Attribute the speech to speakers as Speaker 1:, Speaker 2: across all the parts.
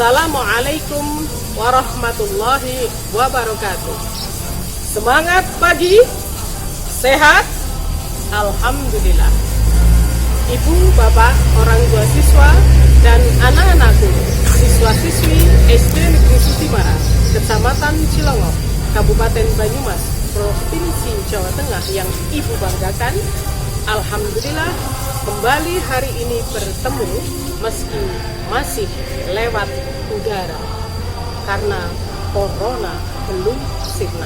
Speaker 1: Assalamualaikum warahmatullahi wabarakatuh. Semangat pagi, sehat, alhamdulillah. Ibu, bapak, orang tua siswa, dan anak-anakku, siswa-siswi SD Negeri Sutimara, Kecamatan Cilongok, Kabupaten Banyumas, Provinsi Jawa Tengah yang ibu banggakan. Alhamdulillah, kembali hari ini bertemu meski masih lewat udara karena corona belum sirna.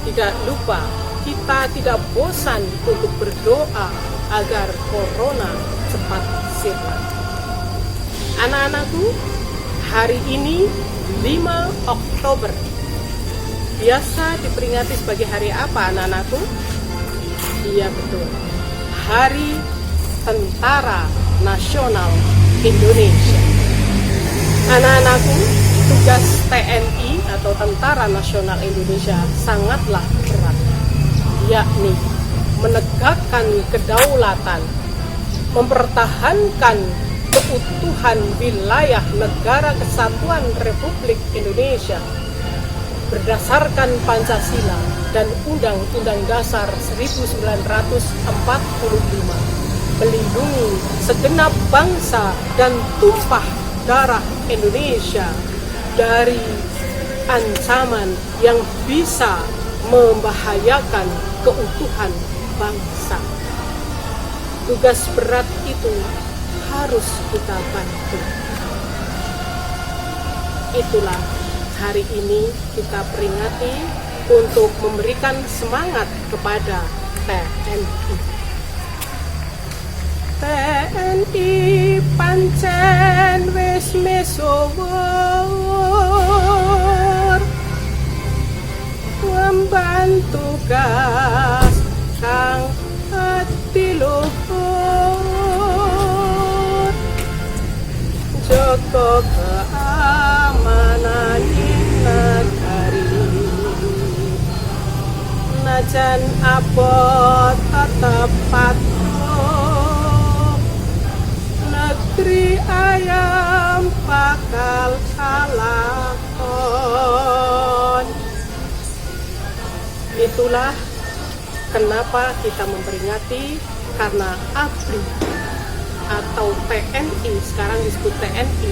Speaker 1: Tidak lupa, kita tidak bosan untuk berdoa agar corona cepat sirna. Anak-anakku, hari ini 5 Oktober biasa diperingati sebagai hari apa, anak-anakku? Iya betul, Hari Tentara Nasional Indonesia. Anak-anakku, tugas TNI atau Tentara Nasional Indonesia sangatlah berat, yakni menegakkan kedaulatan, mempertahankan keutuhan wilayah negara kesatuan Republik Indonesia berdasarkan Pancasila dan Undang-Undang Dasar 1945, melindungi segenap bangsa dan tumpah darah Indonesia dari ancaman yang bisa membahayakan keutuhan bangsa. Tugas berat itu harus kita bantu. Itulah hari ini kita peringati untuk memberikan semangat kepada TNI. TNI pancen wis misuwur membantu gas kang adiluhur jaga keamanan negari. Najan abot tetep patuh, negeri ayam bakal kalakon. Itulah kenapa kita memperingati, karena ABRI atau TNI, sekarang disebut TNI,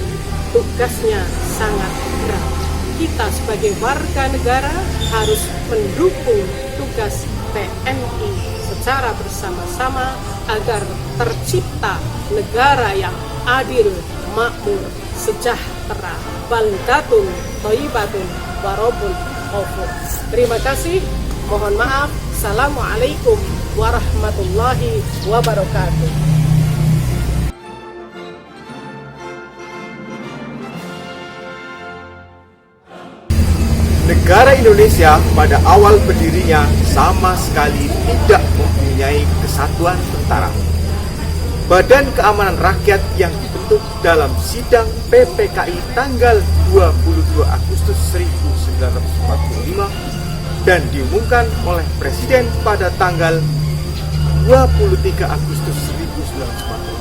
Speaker 1: tugasnya sangat berat. Kita sebagai warga negara harus mendukung tugas TNI secara bersama-sama agar tercipta negara yang adil, makmur, sejahtera, baldatun, thayyibatun, warabun ghafur. Terima kasih, mohon maaf. Assalamualaikum warahmatullahi wabarakatuh.
Speaker 2: Negara Indonesia pada awal berdirinya sama sekali tidak mempunyai kesatuan tentara. Badan Keamanan Rakyat yang dibentuk dalam sidang PPKI tanggal 22 Agustus 1945 dan diumumkan oleh Presiden pada tanggal 23 Agustus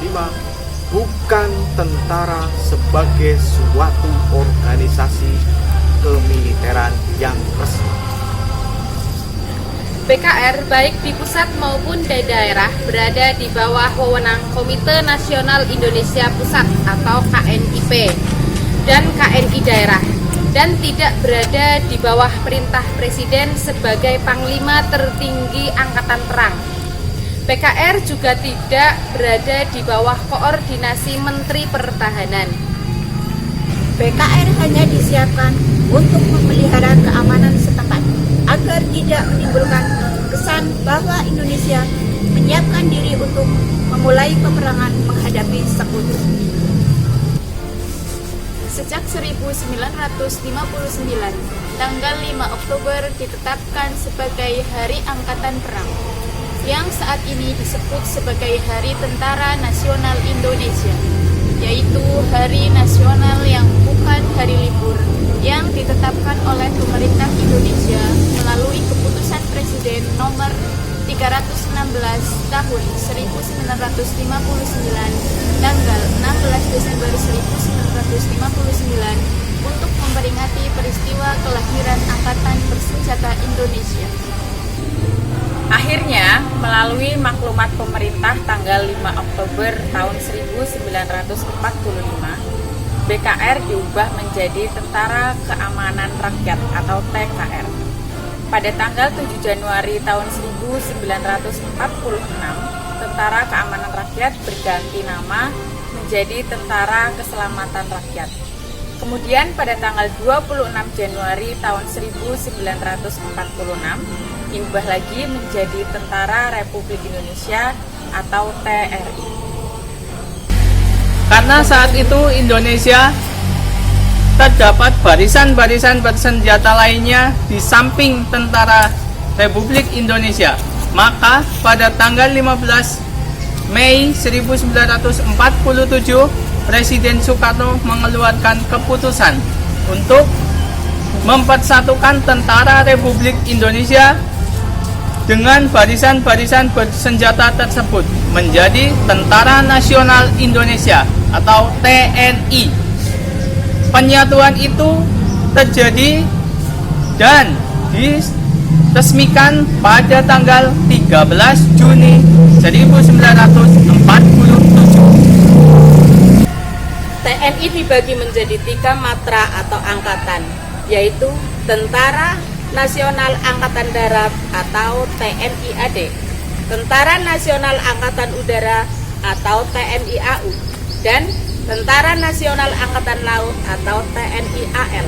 Speaker 2: 1945 bukan tentara sebagai suatu organisasi kemiliteran yang resmi.
Speaker 3: PKR baik di pusat maupun di daerah berada di bawah wewenang Komite Nasional Indonesia Pusat atau KNIP dan KNI daerah, dan tidak berada di bawah perintah Presiden sebagai Panglima tertinggi Angkatan Perang. PKR juga tidak berada di bawah koordinasi Menteri Pertahanan.
Speaker 4: PKR hanya disiapkan untuk memelihara keamanan setempat agar tidak menimbulkan kesan bahwa Indonesia menyiapkan diri untuk memulai peperangan menghadapi sekutu.
Speaker 5: Sejak 1959, tanggal 5 Oktober ditetapkan sebagai Hari Angkatan Perang, yang saat ini disebut sebagai Hari Tentara Nasional Indonesia, yaitu hari nasional yang bukan hari libur, yang ditetapkan oleh pemerintah Indonesia melalui keputusan Presiden nomor 316 tahun 1959 tanggal 16 Desember 1959 untuk memperingati peristiwa kelahiran Angkatan Bersenjata Indonesia.
Speaker 6: Akhirnya, melalui maklumat pemerintah tanggal 5 Oktober tahun 1945, BKR diubah menjadi Tentara Keamanan Rakyat atau TKR. Pada tanggal 7 Januari tahun 1946, Tentara Keamanan Rakyat berganti nama menjadi Tentara Keselamatan Rakyat. Kemudian pada tanggal 26 Januari tahun 1946, diubah lagi menjadi Tentara Republik Indonesia atau TRI.
Speaker 7: Karena saat itu Indonesia terdapat barisan-barisan bersenjata lainnya di samping Tentara Republik Indonesia, maka pada tanggal 15 Mei 1947 Presiden Soekarno mengeluarkan keputusan untuk mempersatukan Tentara Republik Indonesia dengan barisan-barisan bersenjata tersebut menjadi Tentara Nasional Indonesia atau TNI. Penyatuan itu terjadi dan diresmikan pada tanggal 13 Juni 1947.
Speaker 3: TNI dibagi menjadi 3 matra atau angkatan, yaitu Tentara Nasional Angkatan Darat atau TNI AD, Tentara Nasional Angkatan Udara atau TNI AU, dan Tentara Nasional Angkatan Laut atau TNI AL.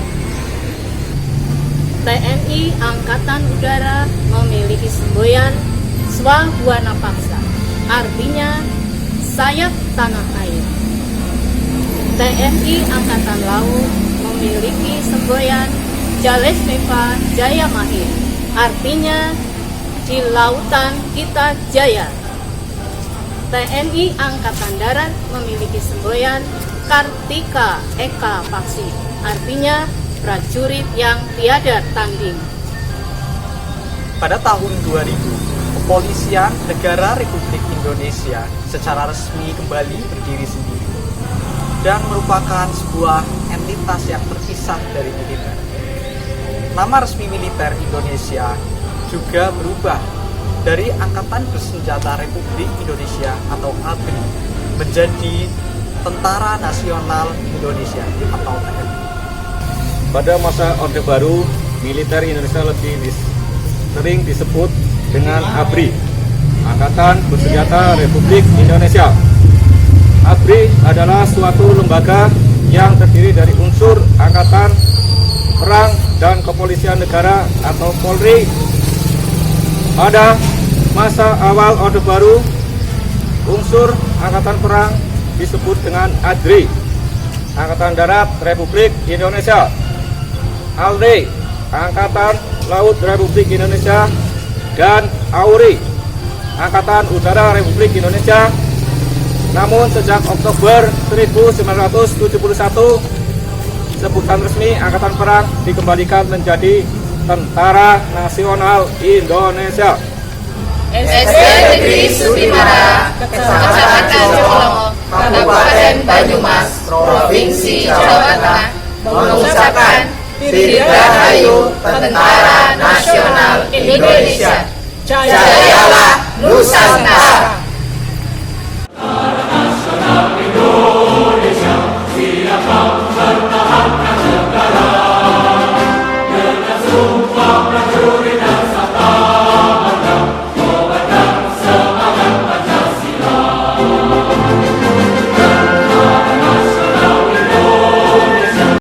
Speaker 1: TNI Angkatan Udara memiliki semboyan Swabwana Paksa, artinya sayap tanah air. TNI Angkatan Laut memiliki semboyan Jalesneva Jaya Mahir, artinya di lautan kita jaya. TNI Angkatan Darat memiliki semboyan Kartika Eka Paksi, artinya prajurit yang tiada tanding.
Speaker 8: Pada tahun 2000, Kepolisian Negara Republik Indonesia secara resmi kembali berdiri sendiri dan merupakan sebuah entitas yang terpisah dari militer. Nama resmi militer Indonesia juga berubah dari Angkatan Bersenjata Republik Indonesia atau ABRI menjadi Tentara Nasional Indonesia atau TNI.
Speaker 2: Pada masa Orde Baru, militer Indonesia lebih sering disebut dengan ABRI, Angkatan Bersenjata Republik Indonesia. ABRI adalah suatu lembaga yang terdiri dari unsur Angkatan Perang dan Kepolisian Negara atau Polri. Pada masa awal Orde Baru, unsur Angkatan Perang disebut dengan ADRI, Angkatan Darat Republik Indonesia, ALRI, Angkatan Laut Republik Indonesia, dan AURI, Angkatan Udara Republik Indonesia. Namun sejak Oktober 1971, sebutan resmi Angkatan Perang dikembalikan menjadi Tentara Nasional Indonesia.
Speaker 3: SD Negeri Sumibara, Kecamatan Jolongo, Kabupaten Banyumas, Provinsi Jawa Tengah, mengucapkan Dirgahayu Tentara Nasional Indonesia. Jayalah Nusantara.